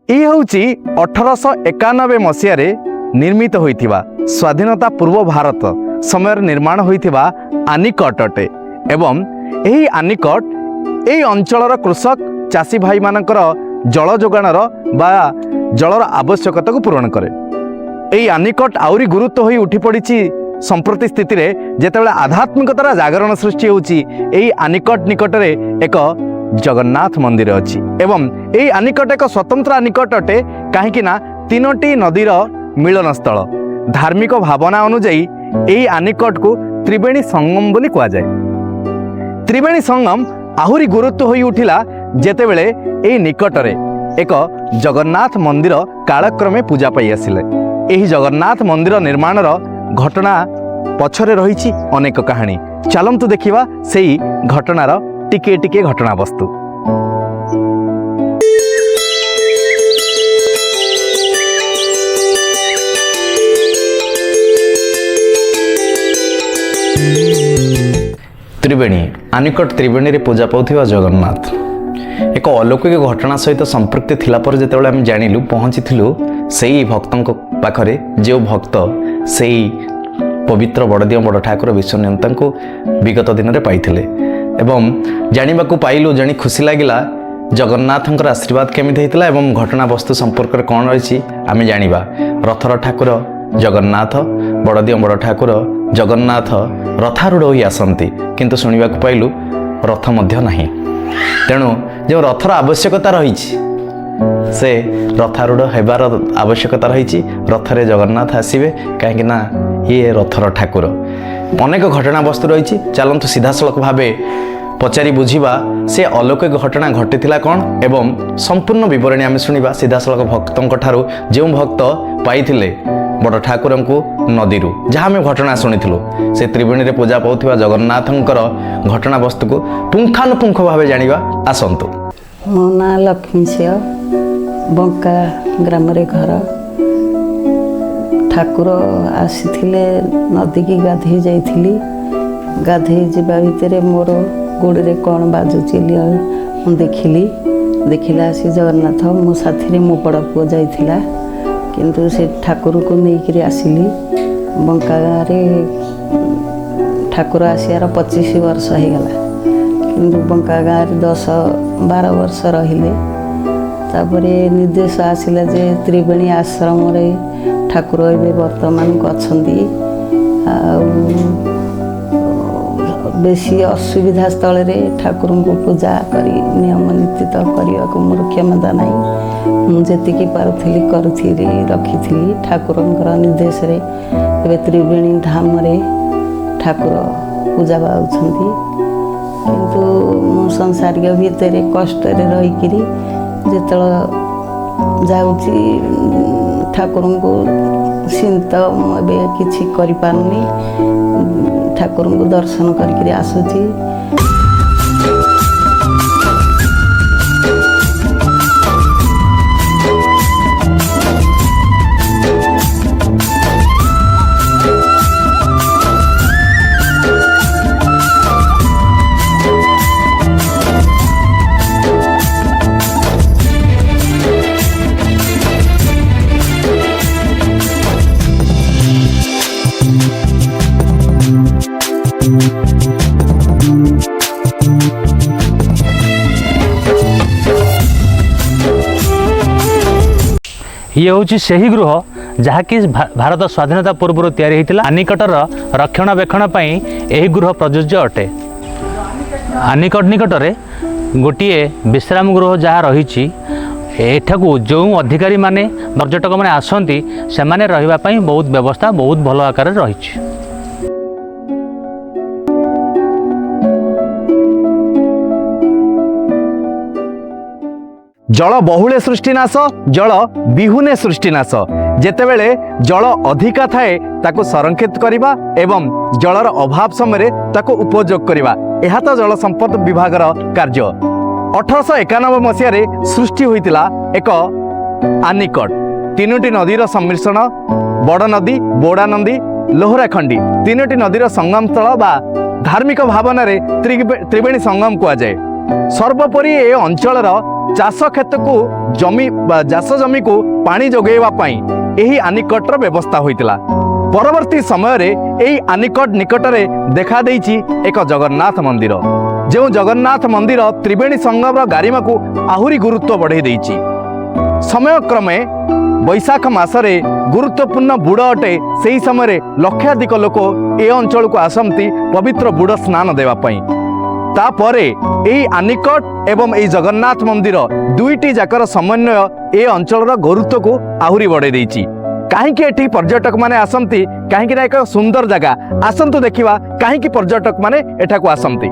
यह हूँ 1891 मसीह निर्मित होइथिबा स्वाधीनता पूर्व भारत समय निर्माण होइथिबा आनिकट अटे। एवं यही आनिकट यही अंचलर कृषक चाषी भाई मानकर जल जोगाणर बा जलर आवश्यकता को पूरण करे। यही आनिकट आउरी गुरुत्व होई उठी पड़ी संप्रति स्थिति रे जेतेबेले आध्यात्मिकतार जागरण सृष्टि होउची यही आनिकट निकटरे एक जगन्नाथ मंदिर अच्छी। एवं यही आनिकट एक स्वतंत्र आनिकट अटे कहीं तीनोटी नदीर मिलन स्थल। धार्मिक भावना अनुजाई यही आनिकट को त्रिवेणी संगम बोली कहा जाए। त्रिवेणी संगम आहुरी गुरुत्व होई उठिला जेतेबेले यही निकटरे एक जगन्नाथ मंदिर कालक्रमे पूजा पाई आसिले। यही जगन्नाथ मंदिर निर्माणर घटना पछरे रही अनेक कहानी। चलंतु देखिबा सेही घटनार टिके टिके घटना वस्तु। त्रिवेणी आनिकट त्रिवेणी रे पूजा पाउथिबा जगन्नाथ एक अलौकिक घटना सहित संपृक्ति थिला पर जेतेबेले हम जानिलु पहुँचीलु सेही भक्तों पाखरे जो भक्त सेही पवित्र बड़दिया बड़ ठाकुर विश्वनियंता को विगत दिन में पाइथिले। एवं जानिबा को पाइलु जानी खुशी लागिला जगन्नाथंकर आशीर्वाद केमिति होइतिला एवं घटना वस्तु संपर्क में कौन रही आम जानिबा। रथर ठाकुर जगन्नाथ बड़दिया बड़ ठाकुर जगन्नाथ रथारूढ़ होई आसंती किंतु शुणा पाइलु रथ मध्य नाही। तेणु जो रथर आवश्यकता रही से रथारूढ़ हेबार आवश्यकता रही। रथरे जगन्नाथ आसवे कहीं ये रथर ठाकुर। अनेक घटना वस्तु रही। चलतु सीधासलख भाव पचारि बुझा से अलौकिक घटना घटी कौन एवं संपूर्ण बरणी आम शुणा सीधासलख भक्तों ठारू जो भक्त पाइथिले बड़ ठाकुर को नदी जहाँ आम घटना शुणीलु से त्रिवेणी रे पूजा पाउथिबा जगन्नाथंकर घटना वस्तु को पुंखानुपुंख भाव जानिबा आसंतु। मो ना लक्ष्मी सिंह बंका ग्राम रे घर। ठाकुर आसीथिले नदी की गाधे जाइथिली। गाधे जावा भितर मोर गोड़े कौन बाजुची देखिली। देखिला आसी जगन्नाथ मो साथी मो बड़ पुओ जाइथिला किंतु से ठाकुर को लेकर आसिली। बंका गाँव ठाकुर आसियार 25 वर्ष हो गला किंतु बंका गाँव 10-12 वर्ष रहिले। तापरे निर्देश आसिला जे त्रिवेणी आश्रम रे ठाकुर ए वर्तमान अच्छी बेसी असुविधा स्थल रे ठाकुर को पूजा करी नियम नीति तो करने को मोर क्षमता नहीं। मुझे पारुथली करुथी रखी ठाकुर निर्देश रे ए त्रिवेणी धाम रे ठाकुर पूजा पाउछंती किंतु मो संसारिक भितर कष्ट रहीकि जिते जाऊँगी ठाकुर को चिंता मुझे किसी करें ठाकुर को दर्शन करके आसूची। ये हूँ से ही गृह जहाँकि भारत स्वाधीनता पूर्व तैयारी होता। आनिकटर रक्षणाबेक्षण यही गृह प्रযোज्य अटे। आनिकट निकटरे गोटे विश्राम गृह जहाँ रही एठाकू जो अधिकारी माने पर्यटक मैंने आसती से रही बहुत व्यवस्था बहुत भल आकार रही। जल बहुले सृष्टिनाश जल बिहुने सृष्टिनाश। जेतेबेले जल अधिका थाए ताको संरक्षित करिबा एवं जलर अभाव समय ताको उपयोग करिबा एहा तो जल संपद विभागर कार्य। 1891 मसीह सृष्टि होइतिला एक आनिकट। तीनोटी नदीर सम्मिश्रण बड़ नदी बोड़ा नदी लोहराखंडी तीनोटी नदीर संगम स्थल बा धार्मिक भावना त्रिवेणी संगम कहुए। सर्वोपरि ए अंचलर चाष क्षेत्र को जमी चाष जमी को पानी जोगेवा पाई एही आनिकटर व्यवस्था होइतिला। परवर्ती समय रे एही आनिकट निकट रे देखा देइछि एक जगन्नाथ मंदिर, जो जगन्नाथ मंदिर त्रिवेणी संगमर गारिमा को आहुरी गुरुत्व बढ़ाई देइछि। समय क्रमे बैशाख मासरे गुरुत्वपूर्ण बुड़ अटे, से समय लक्षाधिक लोक ए अंचल को आसती पवित्र बुड़ स्नान देवा पाई। तापरे एही आनिकट एवं एही जगन्नाथ मंदिर दुईटी जाकर समन्वय ए अंचल गुरुत्व को आहुरी बढ़ाई देइछि। कहीं एठी पर्यटक माने आसती, कहीं एक सुंदर जगह आसतु देखा, कहीं पर्यटक माने एठाकू आसती।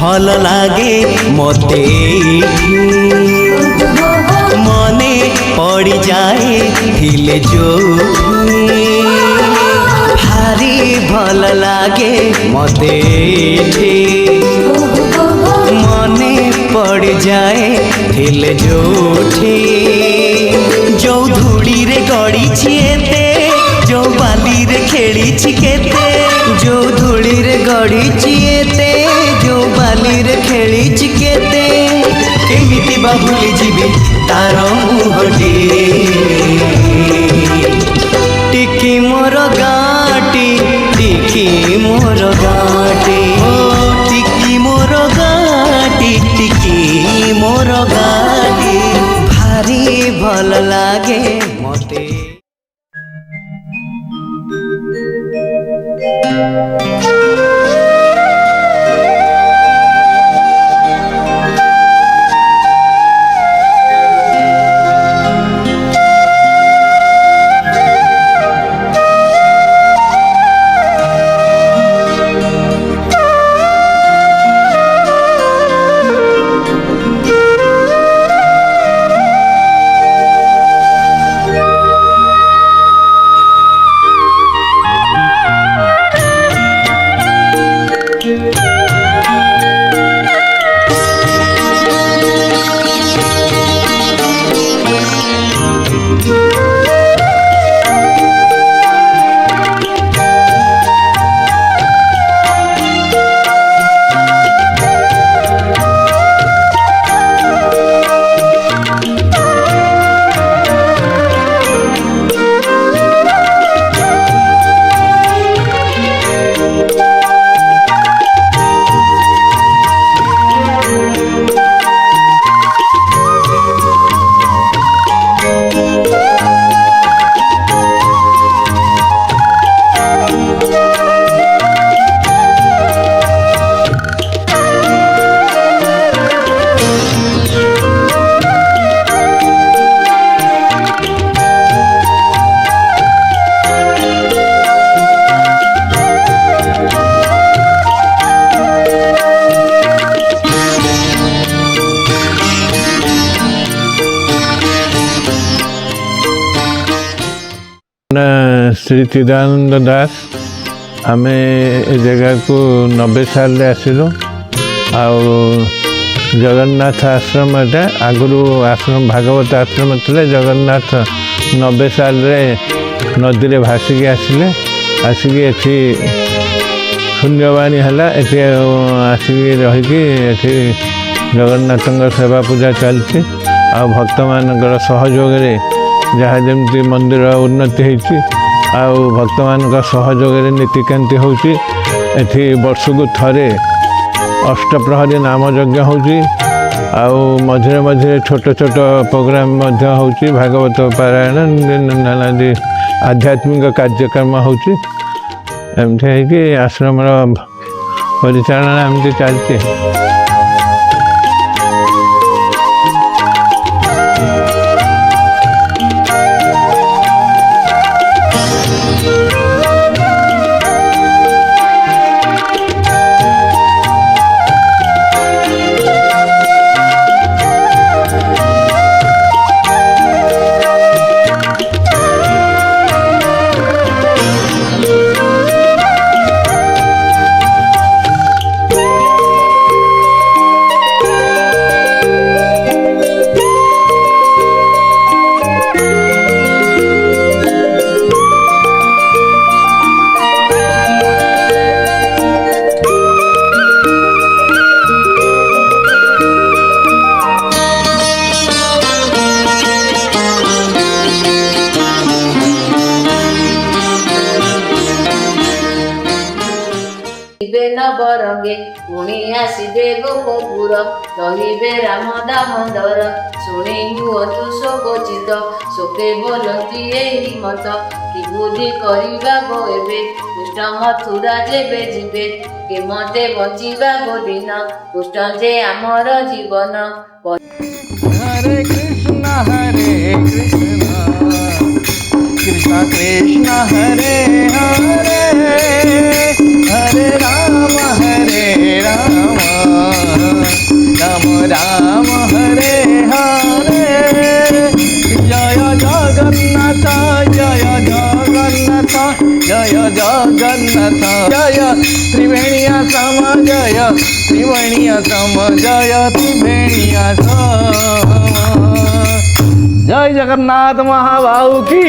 भल लागे मते मने पड़ी जाए हिले जो भारी भल लागे मते मने पड़ जाए हिले जोठी जो धूड़ी रे गड़ी छिएते जो बाली रे खेली छिकेते जो धूड़ी रे गड़ी छिएते जो बाली रे खेली छिकेते केमिति बा भूली जीवी तार मुहटी टिकी मोर गाटी टिकी मोर गाटी टिकी मोर गाटी टिकी मोर गाटी भारी भल लागे मते। श्री चिदानंद दास आम ए जगह को 90 साल आसिलु जगन्नाथ आश्रम आगु आश्रम भागवत आश्रम थे जगन्नाथ 90 साल नदी में भासिकी आसिले आसिक एठी शून्यवाणी है आसिक रहीकि जगन्नाथ सेवा पूजा चलती आ भक्त मान सहयोग जहाँ जमी मंदिर उन्नति होती भक्त मान सहयोग नीतिकांति होती वर्ष को थरे अष्टप्रहरी नाम यज्ञ होती मझे मझे छोट छोट प्रोग्राम होती भागवत पारायण नानादि आध्यात्मिक कार्यक्रम होती एमती आश्रम परिचालना एमती चलती। बरंगे पुणी आसबे गोपपुर रहिबे राम दामोदर शुणी हुअतु शोकचित शोके बोलती एही मत कि बुद्धि करिबा गो एबे कृष्ण मथुरा जेबे जिबे केमते बचिबा गो दिन कृष्ण जे आमर जीवन। हरे कृष्ण कृष्ण कृष्ण हरे हरे हरे राम राम राम हरे हरे जय जगन्नाथ जय जगन्नाथ जय जगन्नाथ जय त्रिवेणीया सम जय त्रिवेणीया भेणिया सम जयति भेणिया सम। जय जगन्नाथ महाबाहु की।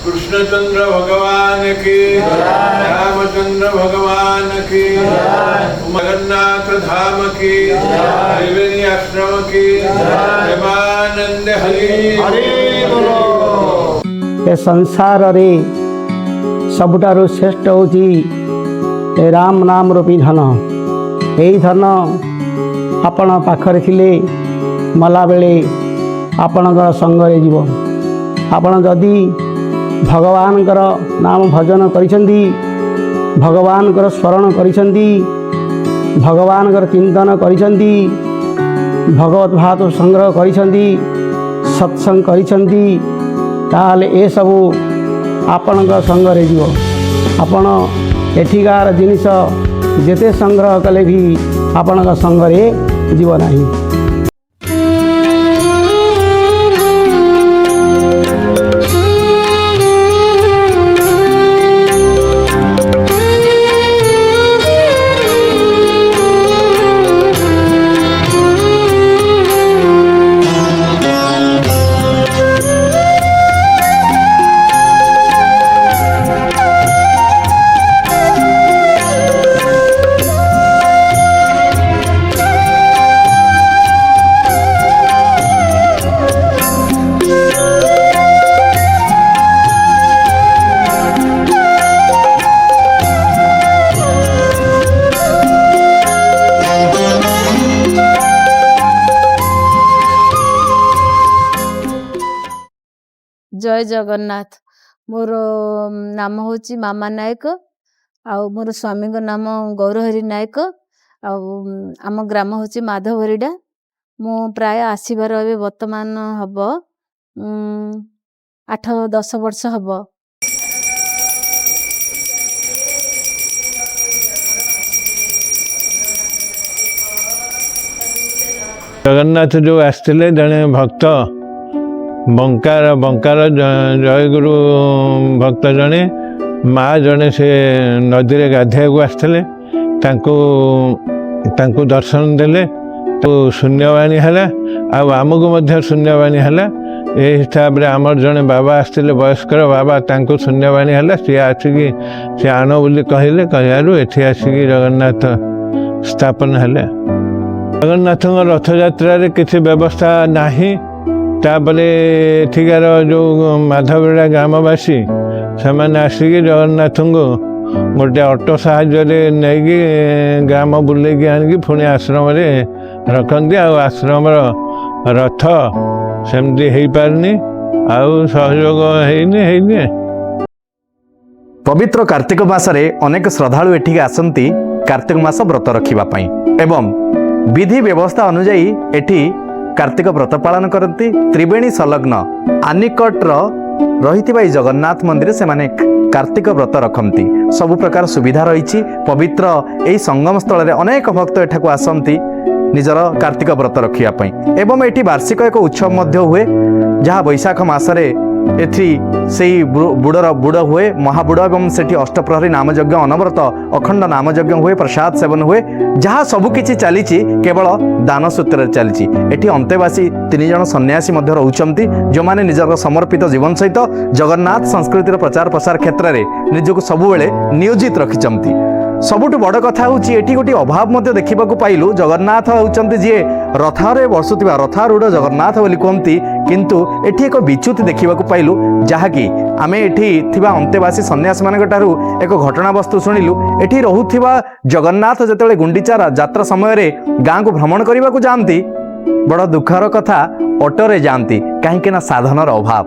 कृष्णचंद्र भगवान की, रामचंद्र भगवान की, जगन्नाथ धाम की, त्रिवेणी आश्रम की, प्रेमानंद हरि ए संसार रे सबुठारु श्रेष्ठ होची राम नाम रूपी धन। यही धन आपण पाखरे थिले मला बेले आपणकर संगरे जीव। आपण जदि भगवानकर नाम भजन करिसेंती, भगवानकर स्मरण करिसेंती, भगवानकर चिंतन करिसेंती, भगवत भागवत संग्रह करिसेंती, सत्संग करिसेंती, ताले ए सबू आपणकर संगरे जीव। आपण एठिकार जिनिस जेते संग्रह कले भी आपणकर संगरे जीव नाही। जय जगन्नाथ। मोर नाम होची मामा नायक, आउ मोर स्वामी नाम गौरहरि नायक, आम ग्राम होची माधवरीडा। मु प्राय आसीबार ए वर्तमान हब 8-10 वर्ष हब। जगन्नाथ जो आसते जड़े भक्त ବଙ୍କାର ଜୟଗୁରୁ ଭକ୍ତ ଜଣେ ମା ଜଣେ ସେ ନଦୀରେ ଗାଧୋଇବାକୁ ଆସିଥିଲେ, ତାଙ୍କୁ ଦର୍ଶନ ଦେଲେ, ଶୂନ୍ୟବାଣୀ ହେଲା, ଆଉ ଆମକୁ ମଧ୍ୟ ଶୂନ୍ୟବାଣୀ ହେଲା। ଏହି ହିସାବରେ ଆମର ଜଣେ ବାବା ଆସିଥିଲେ, ବୟସ୍କର ବାବା, ତାଙ୍କୁ ଶୂନ୍ୟବାଣୀ ହେଲା। ସିଏ ଆସିକି ସେ ଆଣ ବୋଲି କହିବାରୁ ଏଠି ଆସିକି ଜଗନ୍ନାଥ ସ୍ଥାପନ ହେଲେ। ଜଗନ୍ନାଥଙ୍କ ରଥଯାତ୍ରାରେ କିଛି ବ୍ୟବସ୍ଥା ନାହିଁ। ତାପରେ ଏଠିକାର ଯେଉଁ ମାଧବବେଡ଼ା ଗ୍ରାମବାସୀ ସେମାନେ ଆସିକି ଜଗନ୍ନାଥଙ୍କୁ ଗୋଟେ ଅଟୋ ସାହାଯ୍ୟରେ ନେଇକି ଗ୍ରାମ ବୁଲେଇକି ଆଣିକି ପୁଣି ଆଶ୍ରମରେ ରଖନ୍ତି। ଆଉ ଆଶ୍ରମର ରଥ ସେମିତି ହେଇପାରୁନି, ଆଉ ସହଯୋଗ ହେଇନି। ପବିତ୍ର କାର୍ତ୍ତିକ ମାସରେ ଅନେକ ଶ୍ରଦ୍ଧାଳୁ ଏଠିକି ଆସନ୍ତି କାର୍ତ୍ତିକ ମାସ ବ୍ରତ ରଖିବା ପାଇଁ ଏବଂ ବିଧି ବ୍ୟବସ୍ଥା ଅନୁଯାୟୀ ଏଠି କାର୍ତ୍ତିକ ବ୍ରତ ପାଳନ କରନ୍ତି। ତ୍ରିବେଣୀ ସଂଲଗ୍ନ ଆନିକଟର ରହିଥିବା ଏହି ଜଗନ୍ନାଥ ମନ୍ଦିର ସେମାନେ କାର୍ତ୍ତିକ ବ୍ରତ ରଖନ୍ତି। ସବୁ ପ୍ରକାର ସୁବିଧା ରହିଛି। ପବିତ୍ର ଏହି ସଙ୍ଗମ ସ୍ଥଳରେ ଅନେକ ଭକ୍ତ ଏଠାକୁ ଆସନ୍ତି ନିଜର କାର୍ତ୍ତିକ ବ୍ରତ ରଖିବା ପାଇଁ ଏବଂ ଏଠି ବାର୍ଷିକ ଏକ ଉତ୍ସବ ମଧ୍ୟ ହୁଏ, ଯାହା ବୈଶାଖ ମାସରେ ଏଠି ସେଇ ବୁଡ଼ ହୁଏ, ମହାବୁଡ଼, ଏବଂ ସେଠି ଅଷ୍ଟପ୍ରହରୀ ନାମଯଜ୍ଞ, ଅନବରତ ଅଖଣ୍ଡ ନାମଯଜ୍ଞ ହୁଏ, ପ୍ରସାଦ ସେବନ ହୁଏ। ଯାହା ସବୁକିଛି ଚାଲିଛି କେବଳ ଦାନ ସୂତ୍ରରେ ଚାଲିଛି। ଏଠି ଅନ୍ତେବାସୀ 3 ଜଣ ସନ୍ନ୍ୟାସୀ ମଧ୍ୟ ରହୁଛନ୍ତି, ଯେଉଁମାନେ ନିଜର ସମର୍ପିତ ଜୀବନ ସହିତ ଜଗନ୍ନାଥ ସଂସ୍କୃତିର ପ୍ରଚାର ପ୍ରସାର କ୍ଷେତ୍ରରେ ନିଜକୁ ସବୁବେଳେ ନିୟୋଜିତ ରଖିଛନ୍ତି। ସବୁଠୁ ବଡ଼ କଥା ହେଉଛି ଏଠି ଗୋଟିଏ ଅଭାବ ମଧ୍ୟ ଦେଖିବାକୁ ପାଇଲୁ। ଜଗନ୍ନାଥ ହେଉଛନ୍ତି ଯିଏ ରଥରେ ବସୁଥିବା ରଥାରୂଢ଼ ଜଗନ୍ନାଥ ବୋଲି କୁହନ୍ତି, କିନ୍ତୁ ଏଠି ଏକ ବିଚ୍ୟୁତି ଦେଖିବାକୁ ପାଇଲୁ, ଯାହାକି ଆମେ ଏଠି ଥିବା ଅନ୍ତେବାସୀ ସନ୍ନ୍ୟାସୀମାନଙ୍କ ଠାରୁ ଏକ ଘଟଣାବସ୍ତୁ ଶୁଣିଲୁ। ଏଠି ରହୁଥିବା ଜଗନ୍ନାଥ ଯେତେବେଳେ ଗୁଣ୍ଡିଚା ଯାତ୍ରା ସମୟରେ ଗାଁକୁ ଭ୍ରମଣ କରିବାକୁ ଯାଆନ୍ତି, ବଡ଼ ଦୁଃଖର କଥା, ଅଟୋରେ ଯାଆନ୍ତି, କାହିଁକି ନା ସାଧନର ଅଭାବ।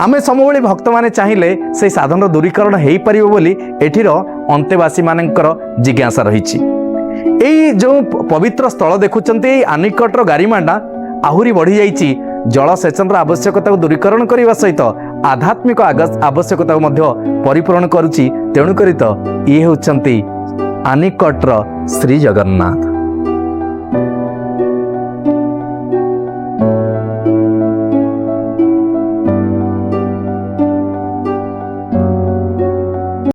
ଆମେ ସବୁବେଳେ ଭକ୍ତମାନେ ଚାହିଁଲେ ସେହି ସାଧନର ଦୂରୀକରଣ ହୋଇପାରିବ ବୋଲି ଏଠିର ଅନ୍ତେବାସୀମାନଙ୍କର ଜିଜ୍ଞାସା ରହିଛି। ଏଇ ଯେଉଁ ପବିତ୍ର ସ୍ଥଳ ଦେଖୁଛନ୍ତି, ଏଇ ଆନିକଟର ଗାରିମାଟା ଆହୁରି ବଢ଼ିଯାଇଛି। ଜଳସେଚନର ଆବଶ୍ୟକତାକୁ ଦୂରୀକରଣ କରିବା ସହିତ ଆଧ୍ୟାତ୍ମିକ ଆବଶ୍ୟକତାକୁ ମଧ୍ୟ ପରିପୂରଣ କରୁଛି। ତେଣୁକରି ତ ଇଏ ହେଉଛନ୍ତି ଆନିକଟର ଶ୍ରୀ ଜଗନ୍ନାଥ।